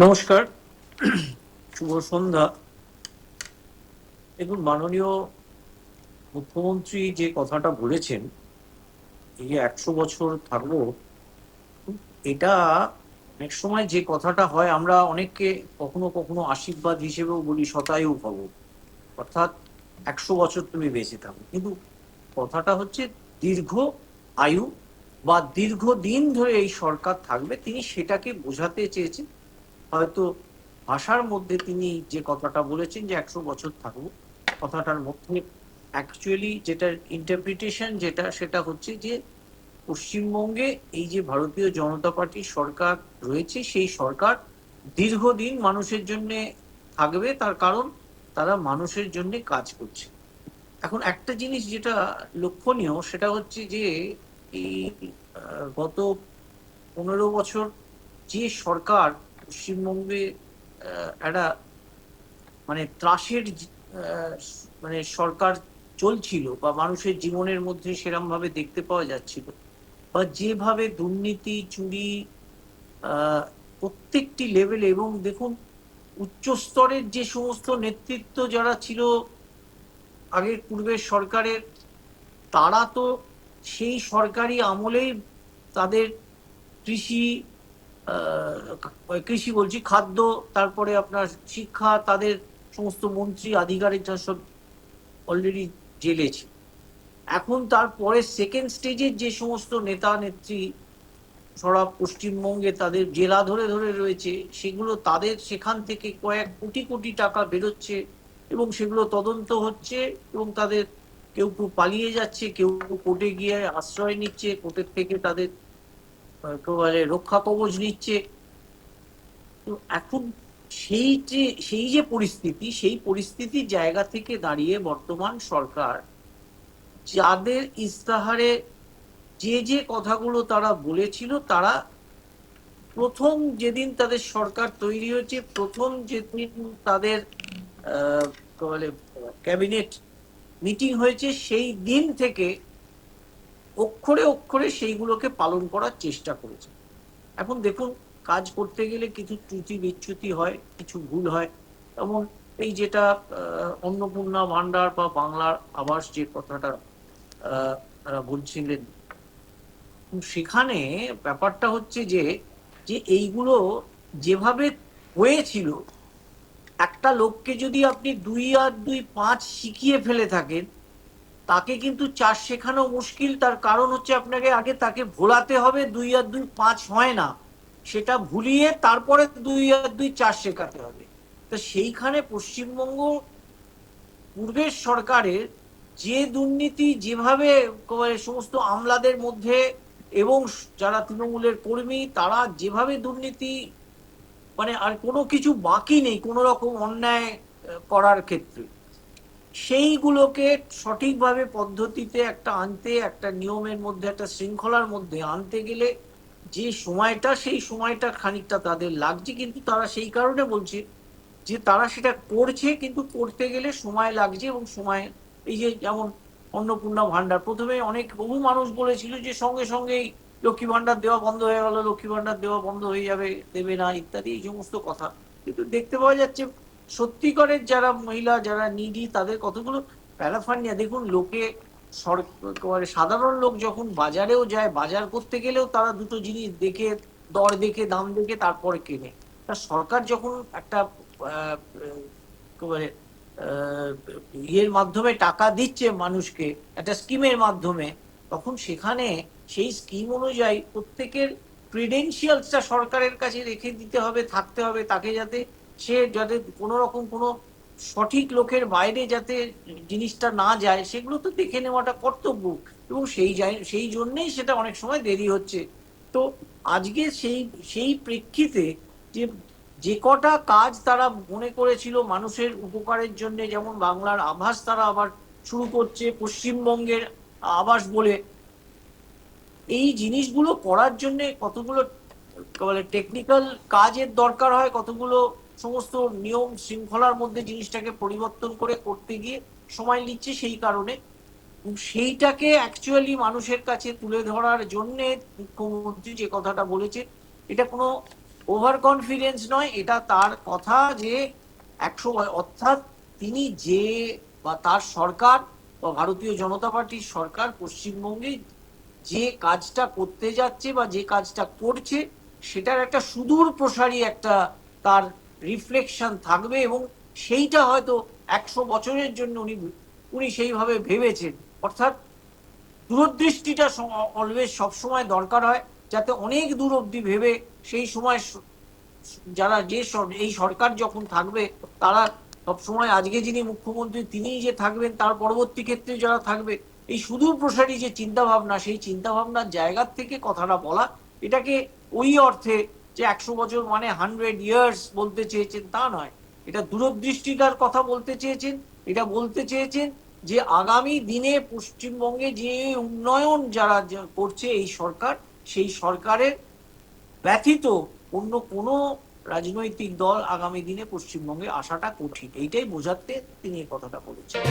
নমস্কার, শুভ সন্ধ্যা। দেখুন, মাননীয় মুখ্যমন্ত্রী যে কথাটা বলেছেন, এই যে ১০০ বছর থাকবো, এটা অনেক সময় যে কথাটা হয়, আমরা অনেককে কখনো কখনো আশীর্বাদ হিসেবেও বলি শতায়ু ভব। অর্থাৎ ১০০ বছর তুমি বেঁচে থাকো, কিন্তু কথাটা হচ্ছে দীর্ঘ আয়ু বা দীর্ঘদিন ধরে এই সরকার থাকবে, তিনি সেটাকে বোঝাতে চেয়েছেন। হয়তো ভাষার মধ্যে তিনি যে কথাটা বলেছেন যে ১০০ বছর থাকবো, কথাটার মধ্যে অ্যাকচুয়ালি যেটার ইন্টারপ্রিটেশন যেটা, সেটা হচ্ছে যে পশ্চিমবঙ্গে এই যে ভারতীয় জনতা পার্টির সরকার রয়েছে, সেই সরকার দীর্ঘদিন মানুষের জন্য থাকবে, তার কারণ তারা মানুষের জন্য কাজ করছে। এখন একটা জিনিস যেটা লক্ষণীয়, সেটা হচ্ছে যে এই গত ১৫ বছর যে সরকার পশ্চিমবঙ্গে একটা মানে ত্রাসের মানে সরকার চলছিল, বা মানুষের জীবনের মধ্যে সেরকম ভাবে দেখতে পাওয়া যাচ্ছিল, বা যেভাবে দুর্নীতি, চুরি প্রত্যেকটি লেভেলে, এবং দেখুন উচ্চ স্তরের যে সমস্ত নেতৃত্ব যারা ছিল আগের পূর্বের সরকারের, তারা তো সেই সরকারি আমলেই তাদের কৃষি, কৃষি বলছি, খাদ্য, তারপরে আপনার শিক্ষা, তাদের সমস্ত মন্ত্রী আধিকারিকরা সব অলরেডি জেলে ছিল। এখন তারপরে সেকেন্ড স্টেজের যে সমস্ত নেতা নেত্রী সারা পশ্চিমবঙ্গে তাদের জেলা ধরে ধরে রয়েছে, সেগুলো তাদের সেখান থেকে কয়েক কোটি কোটি টাকা বেরোচ্ছে, এবং সেগুলো তদন্ত হচ্ছে, এবং তাদের কেউ কেউ পালিয়ে যাচ্ছে, কেউ কোর্টে গিয়ে আশ্রয় নিচ্ছে, কোর্টের থেকে তাদের একেবারে রক্ষা কবচ নিচ্ছে। তো এখন সেই যে পরিস্থিতি, সেই পরিস্থিতির জায়গা থেকে দাঁড়িয়ে বর্তমান সরকার যাদের ইস্তাহারে যে যে কথাগুলো তারা বলেছিল, তারা প্রথম যেদিন তাদের সরকার তৈরি হয়েছে, প্রথম যেদিন তাদের বলে ক্যাবিনেট মিটিং হয়েছে, সেই দিন থেকে অক্ষরে অক্ষরে সেইগুলোকে পালন করার চেষ্টা করেছে। এখন দেখুন, কাজ করতে গেলে কিছু ত্রুটি বিচ্যুতি হয়, কিছু ভুল হয়। যেমন এই যেটা অন্নপূর্ণা ভান্ডার বা বাংলার আবাস যে কথাটা বলছিলেন, সেখানে ব্যাপারটা হচ্ছে যে যে এইগুলো যেভাবে হয়েছিল, একটা লোককে যদি আপনি 2 আর 2 5 শিখিয়ে ফেলে থাকেন, তাকে কিন্তু 4 শেখানো মুশকিল। তার কারণ হচ্ছে আপনাকে আগে তাকে ভোলাতে হবে 2 আর 2 5 হয় না, সেটা ভুলিয়ে তারপরে 2 আর 2 4 শেখাতে হবে। তো সেইখানে পশ্চিমবঙ্গ পূর্বের সরকারের যে দুর্নীতি, যেভাবে সমস্ত আমলাদের মধ্যে এবং যারা তৃণমূলের কর্মী, তারা যেভাবে দুর্নীতি, মানে আর কোনো কিছু বাকি নেই কোনো রকম অন্যায় করার ক্ষেত্রে, সেইগুলোকে সঠিকভাবে পদ্ধতিতে একটা আনতে, একটা নিয়মের মধ্যে, একটা শৃঙ্খলার মধ্যে আনতে গেলে যে সময়টা, সেই সময়টা খানিকটা তাদের লাগছে। কিন্তু তারা সেই কারণে বলছে যে তারা সেটা করছে, কিন্তু করতে গেলে সময় লাগছে, এবং সময়, এই যে যেমন অন্নপূর্ণা ভান্ডার, প্রথমে অনেক বহু মানুষ বলেছিল যে সঙ্গে সঙ্গেই লক্ষ্মী ভান্ডার দেওয়া বন্ধ হয়ে গেল, লক্ষ্মী ভান্ডার দেওয়া বন্ধ হয়ে যাবে, দেবে না ইত্যাদি এই সমস্ত কথা। কিন্তু দেখতে পাওয়া যাচ্ছে সত্যিকারের যারা মহিলা, যারা নিডি, তাদের কতগুলো প্যারাফান্ডিয়া দেখুন। লোকে সাধারণ লোক যখন বাজারেও যায়, বাজার করতে গেলেও তারা দুটো জিনিস দেখে, দর দেখে, দাম দেখে তারপরে কেনে। তা সরকার যখন একটা একেবারে ইয়ের মাধ্যমে টাকা দিচ্ছে মানুষকে, একটা স্কিমের মাধ্যমে, তখন সেখানে সেই স্কিম অনুযায়ী প্রত্যেকের ক্রিডেন্সিয়ালসটা সরকারের কাছে রেখে দিতে হবে, থাকতে হবে, তাকে যাতে সে যাতে কোনো রকম কোনো সঠিক লোকের বাইরে যাতে জিনিসটা না যায়, সেগুলো তো দেখে নেওয়াটা কর্তব্য। এবং সেই জন্যেই সেটা অনেক সময় দেরি হচ্ছে। তো আজকে সেই সেই প্রেক্ষিতে যে যে কটা কাজ তারা মনে করেছিল মানুষের উপকারের জন্য, যেমন বাংলার আবাস তারা আবার শুরু করছে, পশ্চিমবঙ্গের আবাস বলে, এই জিনিসগুলো করার জন্য কতগুলো বলে টেকনিক্যাল কাজের দরকার হয়, কতগুলো সমস্ত নিয়ম শৃঙ্খলার মধ্যে জিনিসটাকে পরিবর্তন করে করতে গিয়ে সময় নিচ্ছে। সেই কারণে সেইটাকে অ্যাকচুয়ালি মানুষের কাছে তুলে ধরার জন্য মুখ্যমন্ত্রী যে কথাটা বলেছে, এটা কোনো ওভার কনফিডেন্স নয়, এটা তার কথা যে 100, অর্থাৎ তিনি যে বা তার সরকার বা ভারতীয় জনতা পার্টির সরকার পশ্চিমবঙ্গে যে কাজটা করতে যাচ্ছে বা যে কাজটা করছে সেটার একটা সুদূর প্রসারী একটা তার রিফ্লেকশন থাকবে, এবং সেইটা হয়তো 100 বছরের জন্য উনি সেইভাবে ভেবেছেন। অর্থাৎ দূরদৃষ্টিটা অলওয়েজ সবসময় দরকার হয়, যাতে অনেক দূর অব্দি ভেবে সেই সময় যারা এই সরকার যখন থাকবে তারা সবসময়, আজকে যিনি মুখ্যমন্ত্রী তিনিই যে থাকবেন, তার পরবর্তী ক্ষেত্রে যারা থাকবে, এই সুদূর প্রসারী যে চিন্তা ভাবনা, সেই চিন্তা ভাবনার জায়গার থেকে কথাটা বলা। এটাকে ওই অর্থে যে 100 বছর মানে 100 ইয়ার্স বলতে চেয়েছেন তা নয়, এটা দূরদৃষ্টিটার কথা বলতে চেয়েছেন। এটা বলতে চেয়েছেন যে আগামী দিনে পশ্চিমবঙ্গে যে উন্নয়ন যারা করছে এই সরকার, সেই সরকারের ব্যতীত অন্য কোনো রাজনৈতিক দল আগামী দিনে পশ্চিমবঙ্গে আসাটা কঠিন, এইটাই বোঝাতে তিনি এই কথাটা বলেছেন।